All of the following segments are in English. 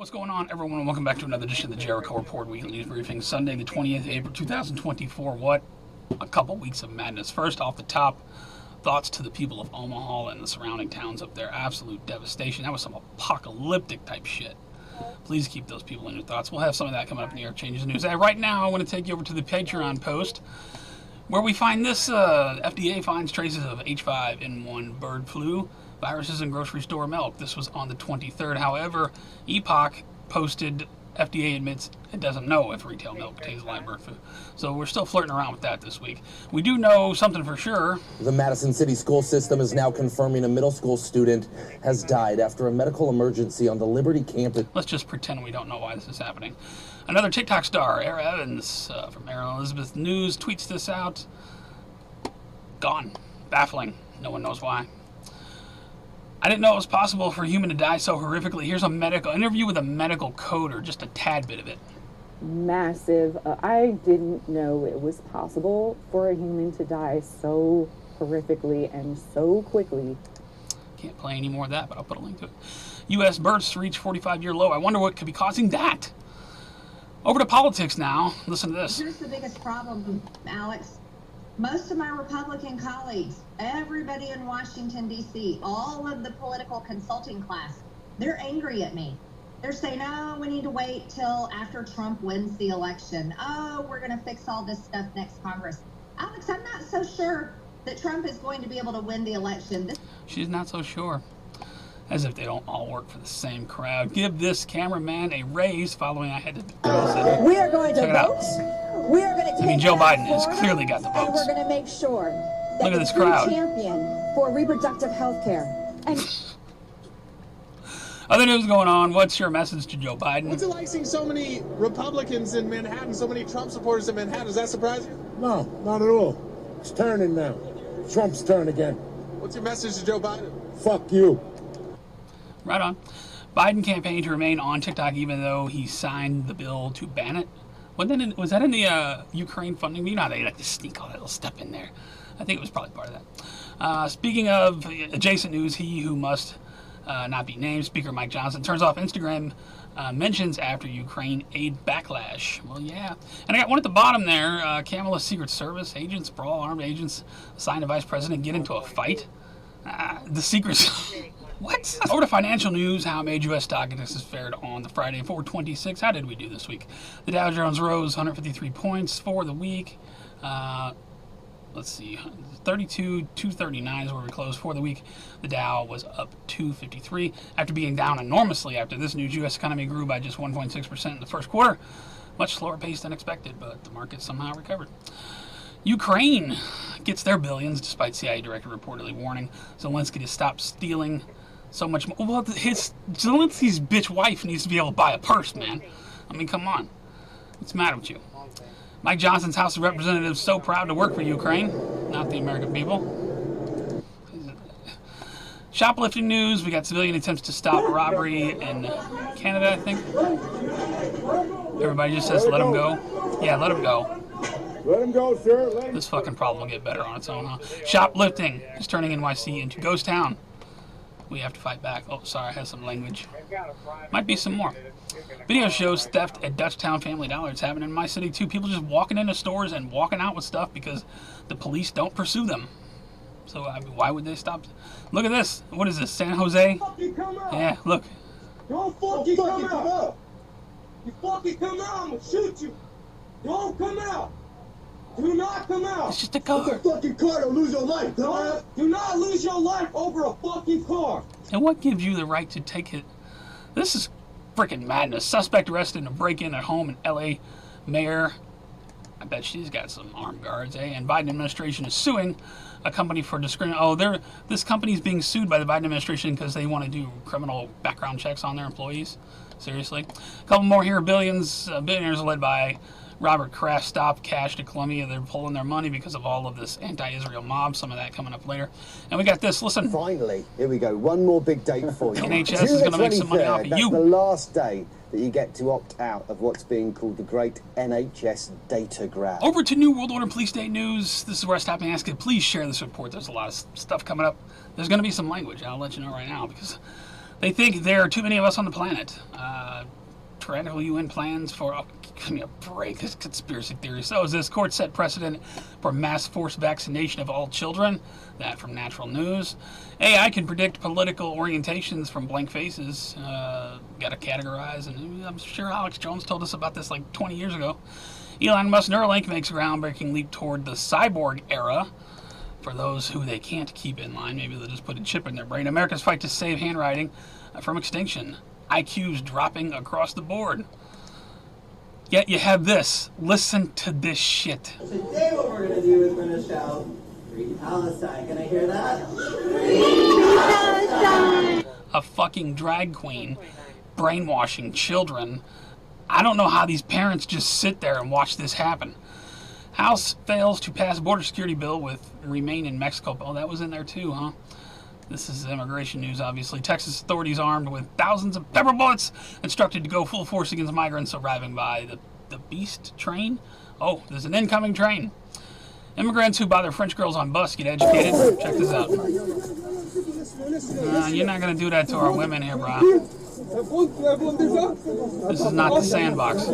What's going on, everyone, and welcome back to another edition of the Jericho Report Weekly News Briefing, Sunday, the 20th of April, 2024. What a couple weeks of madness. First, off the top, thoughts to the people of Omaha and the surrounding towns up there. Absolute devastation. That was some apocalyptic type shit. Please keep those people in your thoughts. We'll have some of that coming up in the Air Changes News. Right now, I want to take you over to the Patreon post, where we find this. FDA finds traces of H5N1 bird flu viruses in grocery store milk. This was on the 23rd. However, Epoch posted, FDA admits it doesn't know if retail milk contains live bird flu. So we're still flirting around with that this week. We do know something for sure. The Madison City school system is now confirming a middle school student has died after a medical emergency on the Liberty campus. Let's just pretend we don't know why this is happening. Another TikTok star, Era Evans from Aaron Elizabeth News, tweets this out. Gone. Baffling. No one knows why. I didn't know it was possible for a human to die so horrifically. Here's a medical interview with a medical coder, just a tad bit of it. Massive. I didn't know it was possible for a human to die so horrifically and so quickly. Can't play any more of that, but I'll put a link to it. U.S. births to reach 45-year low. I wonder what could be causing that. Over to politics now. Listen to this. Here's the biggest problem, Alex. Most of my Republican colleagues, everybody in Washington, D.C., all of the political consulting class, they're angry at me. They're saying, oh, we need to wait till after Trump wins the election. Oh, we're going to fix all this stuff next Congress. Alex, I'm not so sure that Trump is going to be able to win the election. She's not so sure. As if they don't all work for the same crowd. Give this cameraman a raise following I had to... We are going to vote. We are going to take Joe Biden has clearly got the votes. And we're going to make sure that Look at this the true crowd. champion for reproductive health care. And other news going on. What's your message to Joe Biden? What's it like seeing so many Republicans in Manhattan, so many Trump supporters in Manhattan? Does that surprise you? No, not at all. It's turning now. Trump's turn again. What's your message to Joe Biden? Fuck you. Right on. Biden campaigned to remain on TikTok even though he signed the bill to ban it. Was that in the Ukraine funding? You know how they like to sneak all that little stuff in there. I think it was probably part of that. Speaking of adjacent news, he who must not be named, Speaker Mike Johnson, turns off Instagram mentions after Ukraine aid backlash. Well, yeah. And I got one at the bottom there. Kamala Secret Service agents, brawl armed agents, assigned to Vice President, get into a fight. The secrets... What? Over to financial news. How major U.S. stock indexes fared on the Friday, 426. How did we do this week? The Dow Jones rose 153 points for the week. Let's see, 239 is where we closed for the week. The Dow was up 253 after being down enormously after this news. U.S. economy grew by just 1.6% in the first quarter. Much slower pace than expected, but the market somehow recovered. Ukraine gets their billions, despite CIA director reportedly warning Zelensky to stop stealing so much more. Well, Zelensky's bitch wife needs to be able to buy a purse, man. I mean, come on. What's the matter with you? Mike Johnson's House of Representatives so proud to work for Ukraine, not the American people. Shoplifting news. We got civilian attempts to stop robbery in Canada, I think. Everybody just says, let him go. Yeah, let him go. Let him go, sir. This fucking problem will get better on its own, huh? Shoplifting is turning NYC into ghost town. We have to fight back. Oh, sorry, I have some language. Might be some more. Video shows theft at Dutchtown Family Dollar. It's happening in my city, too. People just walking into stores and walking out with stuff because the police don't pursue them. So, I mean, why would they stop? Look at this. What is this, San Jose? Yeah, look. Don't fucking come out. You fucking come out, I'm gonna shoot you. Don't come out. Do not come out. It's just a car. It's a fucking car. Don't lose your life. Do not lose your life over a fucking car. And what gives you the right to take it? This is freaking madness. Suspect arrested in a break-in at home in L.A. Mayor. I bet she's got some armed guards, eh? And Biden administration is suing a company for discrimination. Oh, this company's being sued by the Biden administration because they want to do criminal background checks on their employees. Seriously. A couple more here. Billionaires led by Robert Kraft stopped cash to Colombia. They're pulling their money because of all of this anti-Israel mob. Some of that coming up later. And we got this. Listen. Finally, here we go. One more big date for you. NHS is going to make some money off of that's you. The last day that you get to opt out of what's being called the Great NHS Data Grab. Over to New World Order Police State News. This is where I stop and ask you, please share this report. There's a lot of stuff coming up. There's going to be some language. I'll let you know right now because They think there are too many of us on the planet. Tyrannical UN plans for... Oh, give me a break. This conspiracy theory. So is this court set precedent for mass forced vaccination of all children? That from Natural News. AI can predict political orientations from blank faces. Got to categorize. And I'm sure Alex Jones told us about this like 20 years ago. Elon Musk Neuralink makes a groundbreaking leap toward the cyborg era. For those who they can't keep in line, maybe they'll just put a chip in their brain. America's fight to save handwriting from extinction. IQs dropping across the board. Yet you have this. Listen to this shit. Today what we're going to do is we're going to shout, Free Palestine. Can I hear that? Free Palestine! A fucking drag queen brainwashing children. I don't know how these parents just sit there and watch this happen. House fails to pass border security bill with remain in Mexico. Oh, that was in there too, huh? This is immigration news, obviously. Texas authorities armed with thousands of pepper bullets instructed to go full force against migrants arriving by the Beast train. Oh, there's an incoming train. Immigrants who buy their French girls on bus get educated. Check this out. You're not going to do that to our women here, bro. This is not the sandbox.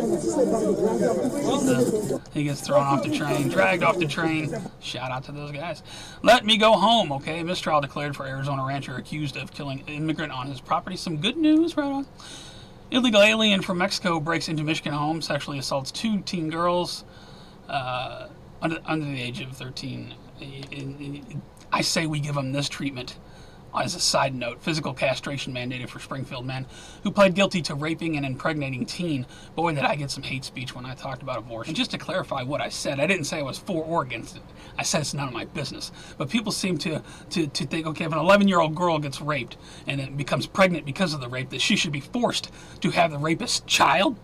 He gets thrown off the train, dragged off the train. Shout out to those guys. Let me go home, okay? Mistrial declared for Arizona rancher accused of killing an immigrant on his property. Some good news, right on. Illegal alien from Mexico breaks into Michigan home, sexually assaults 2 teen girls under the age of 13. I say we give them this treatment. As a side note, physical castration mandated for Springfield man who pled guilty to raping and impregnating teen. Boy, did I get some hate speech when I talked about abortion. And just to clarify what I said, I didn't say I was for or against it. I said it's none of my business. But people seem to think, okay, if an 11-year-old girl gets raped and it becomes pregnant because of the rape, that she should be forced to have the rapist's child?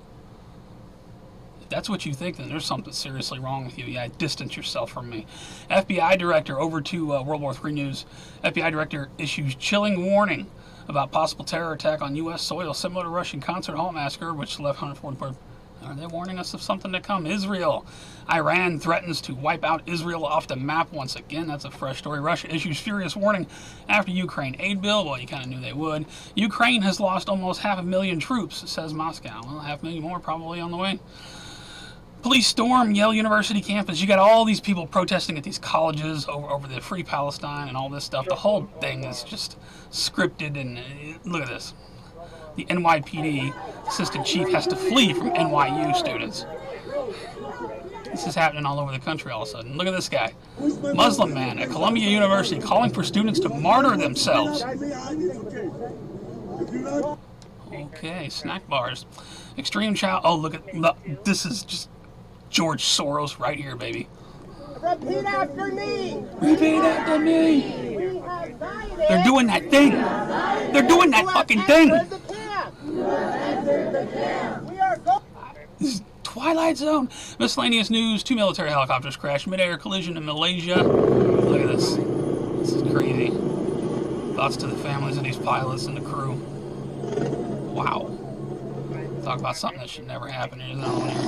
If that's what you think, then there's something seriously wrong with you. Yeah, distance yourself from me. FBI director, over to World War III news. FBI director issues chilling warning about possible terror attack on U.S. soil, similar to Russian concert hall massacre, which left 144. Are they warning us of something to come? Israel. Iran threatens to wipe out Israel off the map once again. That's a fresh story. Russia issues furious warning after Ukraine aid bill. Well, you kind of knew they would. Ukraine has lost almost 500,000 troops, says Moscow. Well, 500,000 more probably on the way. Police storm Yale University campus. You got all these people protesting at these colleges over the Free Palestine and all this stuff. The whole thing is just scripted. And look at this. The NYPD assistant chief has to flee from NYU students. This is happening all over the country all of a sudden. Look at this guy. Muslim man at Columbia University calling for students to martyr themselves. Okay, snack bars. Extreme child. Oh, look this is just George Soros right here, baby. Repeat after me. Repeat after me. They're doing that thing. They're doing that fucking thing. This is Twilight Zone. Miscellaneous news. 2 military helicopters crash mid-air collision in Malaysia. Look at this. This is crazy. Thoughts to the families of these pilots and the crew. Wow. Talk about something that should never happen in his own here.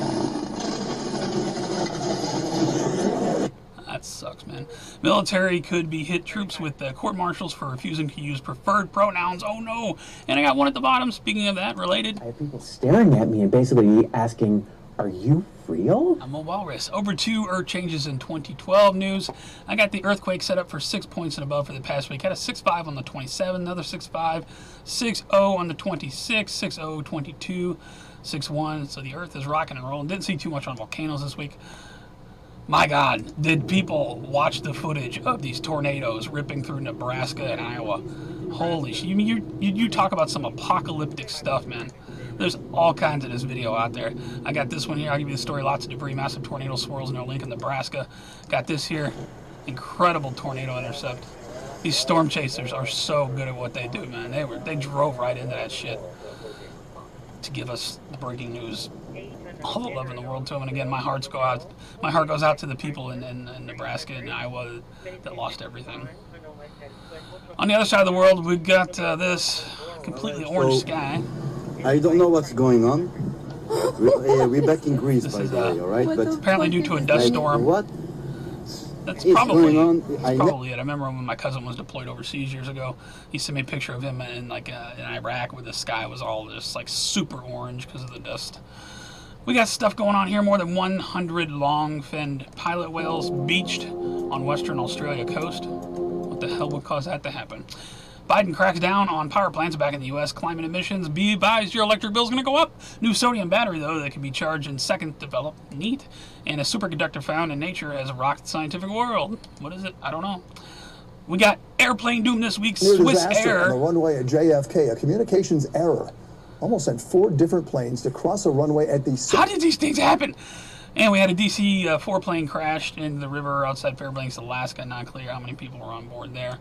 That sucks, man. Military could be hit troops with court-martials for refusing to use preferred pronouns. Oh no! And I got one at the bottom. Speaking of that, related. I have people staring at me and basically asking, "Are you real?" I'm a walrus. Over 2 Earth changes in 2012 news. I got the earthquake set up for 6 points and above for the past week. Had a 6.5 on the 27, another 6.5, 6.0 on the 26, 6.0, 22, 6.1. So the Earth is rocking and rolling. Didn't see too much on volcanoes this week. My God, did people watch the footage of these tornadoes ripping through Nebraska and Iowa? Holy shit. You talk about some apocalyptic stuff, man. There's all kinds of this video out there. I got this one here. I'll give you the story. Lots of debris, massive tornado swirls near Lincoln, Nebraska. Got this here. Incredible tornado intercept. These storm chasers are so good at what they do, man. They drove right into that shit to give us the breaking news. All the love in the world to them. And again, my heart goes out to the people in Nebraska and Iowa that lost everything. On the other side of the world, we've got this completely orange sky. I don't know what's going on. We're back in Greece, by the way, all right? But apparently due to a dust storm. What? That's is probably, going on. probably it. I remember when my cousin was deployed overseas years ago. He sent me a picture of him in like in Iraq, where the sky was all just like super orange because of the dust. We got stuff going on here. More than 100 long-finned pilot whales beached on Western Australia coast. What the hell would cause that to happen? Biden cracks down on power plants back in the U.S. Climate emissions. Be advised, your electric bill is going to go up. New sodium battery, though, that can be charged in seconds developed. Neat. And a superconductor found in nature has rocked the scientific world. What is it? I don't know. We got airplane doom this week. Swiss Air. On the runway at JFK, a communications error almost sent 4 different planes to cross a runway at the... How did these things happen? And we had a DC-4 plane crashed into the river outside Fairbanks, Alaska. Not clear how many people were on board there.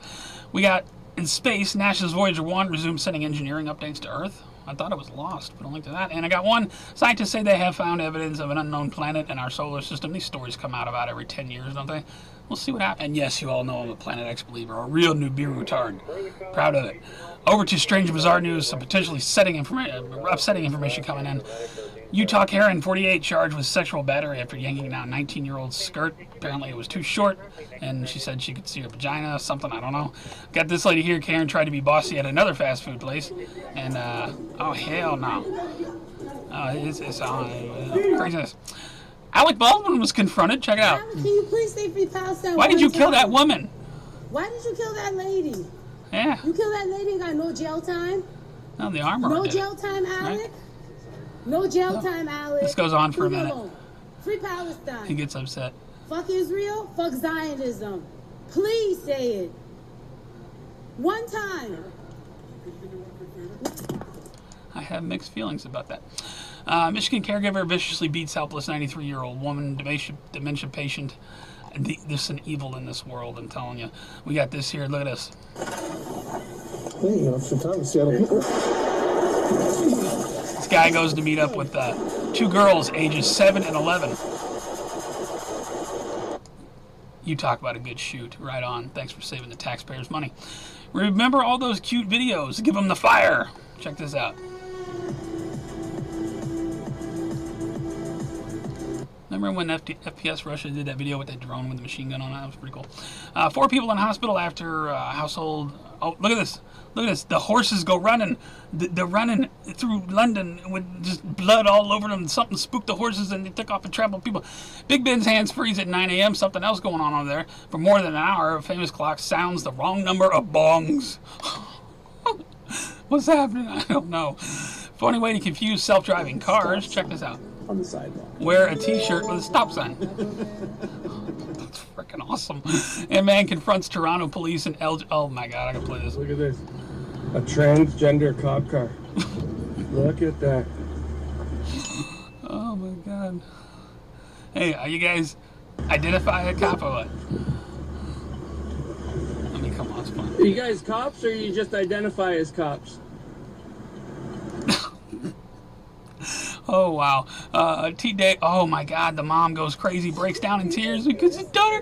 We got... In space, NASA's Voyager 1 resumed sending engineering updates to Earth. I thought it was lost, but I'll link to that. And I got one. Scientists say they have found evidence of an unknown planet in our solar system. These stories come out about every 10 years, don't they? We'll see what happens. And yes, you all know I'm a Planet X believer, a real Nibiru retard. Proud of it. Over to strange, bizarre news, some potentially upsetting information coming in. Utah Karen, 48, charged with sexual battery after yanking down a 19-year-old's skirt. Apparently it was too short, and she said she could see her vagina, something, I don't know. Got this lady here, Karen tried to be bossy at another fast food place, and, oh, hell no. It's craziness. Alec Baldwin was confronted, check it out. Can you please say free Palestine? Why did you kill that woman? Why did you kill that lady? Yeah. You killed that lady and got no jail time? No, the armor No did jail time, Alec? Right? No jail time, Alec. This goes on for a minute. Free Palestine. He gets upset. Fuck Israel, fuck Zionism. Please say it. One time. I have mixed feelings about that. Michigan caregiver viciously beats helpless 93-year-old woman, dementia patient. There's an evil in this world, I'm telling you. We got this here. Look at this. Hey, you have some time to Seattle. This guy goes to meet up with 2 girls, ages 7 and 11. You talk about a good shoot. Right on. Thanks for saving the taxpayers' money. Remember all those cute videos? Give them the fire. Check this out. Remember when FPS Russia did that video with that drone with the machine gun on it? That was pretty cool. 4 people in hospital after household... Oh, look at this. Look at this. The horses go running. They're running through London with just blood all over them. Something spooked the horses and they took off and trampled people. Big Ben's hands freeze at 9 a.m. Something else going on over there. For more than an hour, a famous clock sounds the wrong number of bongs. What's happening? I don't know. Funny way to confuse self-driving cars. Check this out. On the sidewalk. Wear a t-shirt with a stop sign. That's freaking awesome. And man confronts Toronto police and oh my god, I can play this. Look at this. A transgender cop car. Look at that. Oh my god. Hey, are you guys identify a cop or what? I mean, come on, it's fun. Are you guys cops or you just identify as cops? Oh wow. T-Day. Oh my god, the mom goes crazy, breaks down in tears because his daughter.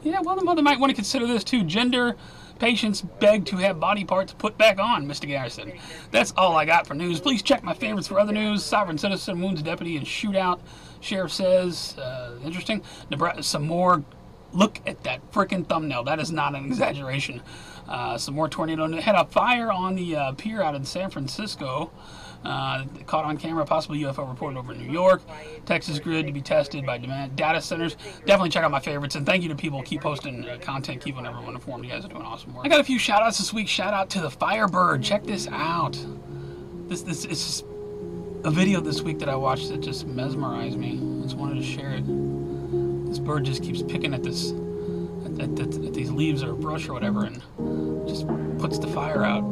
Yeah, well, the mother might want to consider this too. Gender patients beg to have body parts put back on, Mr. Garrison. That's all I got for news. Please check my favorites for other news. Sovereign citizen wounds deputy in shootout. Sheriff says, interesting. Nebraska, some more. Look at that freaking thumbnail. That is not an exaggeration. Some more tornado. Had a fire on the pier out in San Francisco. Caught on camera, possibly UFO reported over New York. Texas grid to be tested by data centers. Definitely check out my favorites, and thank you to people who keep posting content, keeping everyone informed. You guys are doing awesome work. I got a few shout outs this week. Shout out to the Firebird. Check this out. This is a video this week that I watched that just mesmerized me. I just wanted to share it. This bird just keeps picking at this at these leaves or a brush or whatever, and just puts the fire out.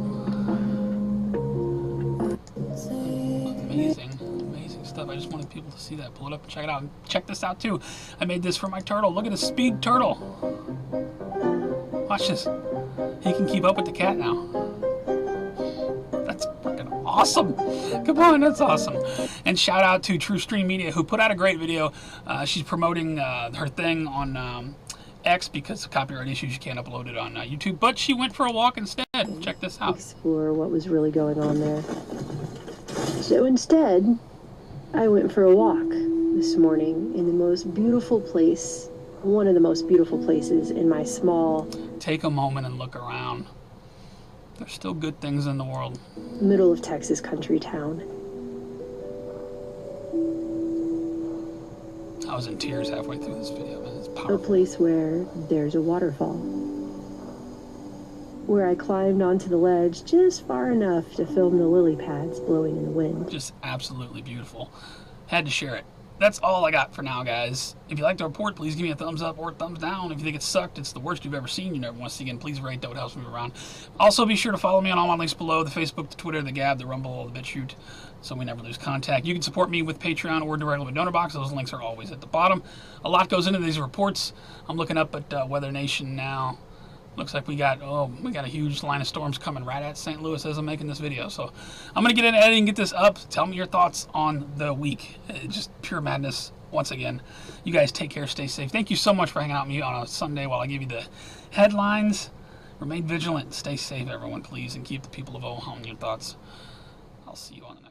Amazing stuff. I just wanted people to see that. Pull it up and check it out. And check this out too. I made this for my turtle. Look at the speed turtle. Watch this. He can keep up with the cat now. That's freaking awesome. Come on, that's awesome. And shout out to Truthstream Media, who put out a great video. She's promoting her thing on X because of copyright issues. You can't upload it on YouTube, but she went for a walk instead. Check this out. Explore what was really going on there. So instead, I went for a walk this morning in the most beautiful place one of the most beautiful places in my small... Take a moment and look around. There's still good things in the world. Middle of Texas country town. I was in tears halfway through this video, man. It's A powerful. place where there's a waterfall. Where I climbed onto the ledge just far enough to film the lily pads blowing in the wind. Just absolutely beautiful. Had to share it. That's all I got for now, guys. If you like the report, please give me a thumbs up or a thumbs down. If you think it sucked, it's the worst you've ever seen, you never want to see again, please rate that. Would help me around. Also, be sure to follow me on all my links below: the Facebook, the Twitter, the Gab, the Rumble, the BitChute, so we never lose contact. You can support me with Patreon or directly with DonorBox. Those links are always at the bottom. A lot goes into these reports. I'm looking up at Weather Nation now. Looks like we got a huge line of storms coming right at St. Louis as I'm making this video. So I'm going to get into editing, get this up. Tell me your thoughts on the week. Just pure madness once again. You guys take care, stay safe. Thank you so much for hanging out with me on a Sunday while I give you the headlines. Remain vigilant, stay safe, everyone, please, and keep the people of Ohio in your thoughts. I'll see you on the